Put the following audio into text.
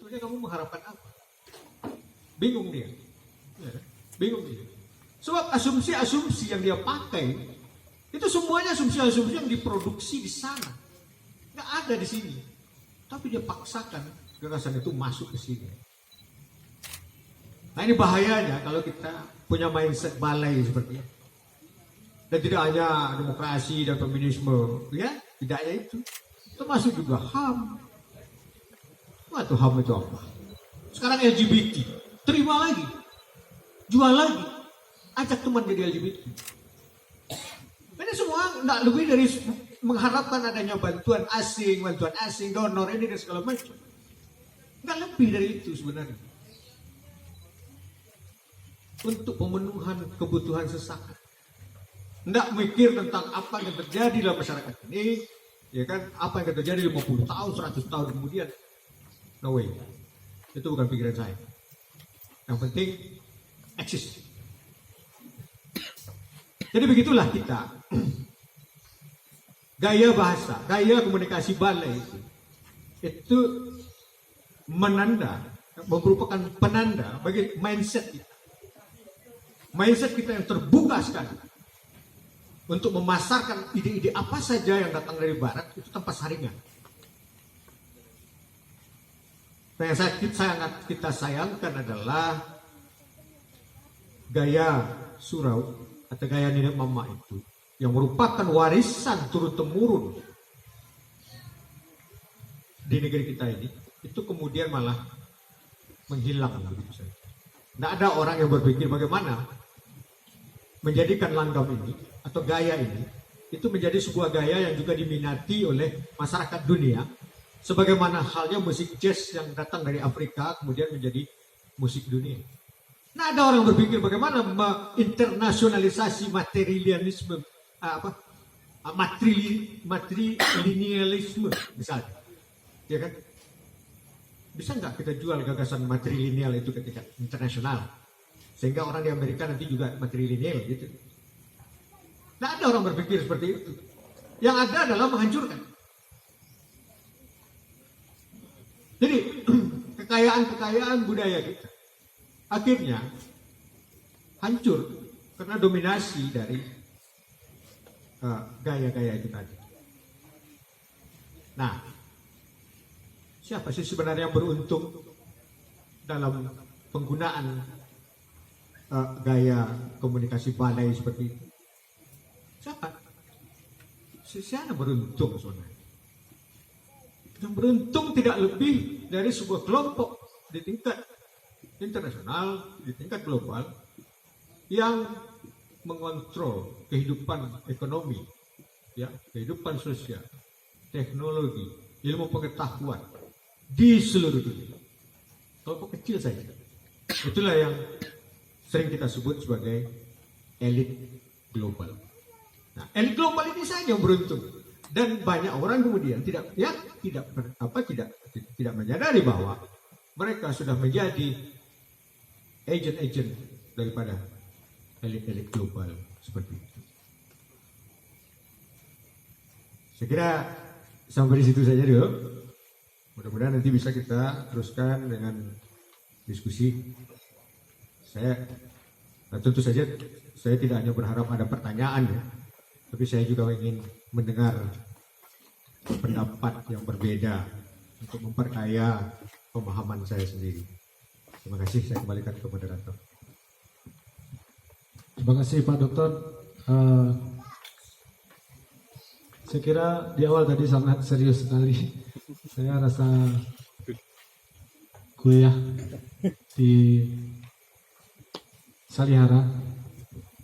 Sebetulnya kamu mengharapkan apa? Bingung dia. Ya, bingung dia. Sebab asumsi-asumsi yang dia pakai itu semuanya asumsi-asumsi yang diproduksi di sana. Nggak ada di sini. Tapi dia paksakan gagasan itu masuk ke sini. Nah ini bahayanya kalau kita punya mindset balai seperti itu. Dan tidak hanya demokrasi dan feminisme, ya, tidak hanya itu. Termasuk juga HAM. Wah, itu HAM itu apa? Sekarang LGBT, terima lagi, jual lagi, ajak teman jadi LGBT. Ini semua tidak lebih dari mengharapkan adanya bantuan asing, donor ini dan segala macam. Nggak lebih dari itu sebenarnya. Untuk pemenuhan kebutuhan sesaat. Nggak mikir tentang apa yang terjadi dalam masyarakat ini, ya kan? Apa yang terjadi 50 tahun, 100 tahun kemudian. No way. Itu bukan pikiran saya. Yang penting eksis. Jadi begitulah kita. Gaya bahasa, gaya komunikasi balai itu menanda, merupakan penanda bagi mindset kita. Mindset kita yang terbuka sekali untuk memasarkan ide-ide apa saja yang datang dari barat itu tanpa saringan. Nah, yang sangat kita sayangkan adalah gaya surau atau gaya nenek mama itu yang merupakan warisan turun-temurun di negeri kita ini, itu kemudian malah menghilang begitu saja. Tidak ada orang yang berpikir bagaimana menjadikan langgam ini atau gaya ini itu menjadi sebuah gaya yang juga diminati oleh masyarakat dunia, sebagaimana halnya musik jazz yang datang dari Afrika kemudian menjadi musik dunia. Nah, ada orang berpikir bagaimana internasionalisasi materialisme, matrilinealisme misalnya, ya kan? Bisa nggak kita jual gagasan matrilineal itu ke tingkat internasional sehingga orang di Amerika nanti juga matrilineal gitu? Nah, ada orang berpikir seperti itu. Yang ada adalah menghancurkan. Jadi kekayaan budaya kita akhirnya hancur karena dominasi dari gaya-gaya itu tadi. Nah, siapa sih sebenarnya yang beruntung dalam penggunaan gaya komunikasi balai seperti itu? Siapa? Siapa beruntung sebenarnya? Yang beruntung tidak lebih dari sebuah kelompok di tingkat internasional, di tingkat global yang mengontrol kehidupan ekonomi, ya, kehidupan sosial, teknologi, ilmu pengetahuan di seluruh dunia. Kelompok kecil saja. Itulah yang sering kita sebut sebagai elit global. Nah, elit global ini saja yang beruntung. Dan banyak orang kemudian tidak menyadari bahwa mereka sudah menjadi agent daripada elit-elit global seperti itu. Saya kira sampai di situ saja dulu. Mudah-mudahan nanti bisa kita teruskan dengan diskusi. Tentu saja saya tidak hanya berharap ada pertanyaan ya, tapi saya juga ingin mendengar pendapat yang berbeda untuk memperkaya pemahaman saya sendiri. Terima kasih, saya kembalikan ke moderator. Terima kasih Pak Dokter. Saya kira di awal tadi sangat serius sekali. Saya rasa kuliah di Salihara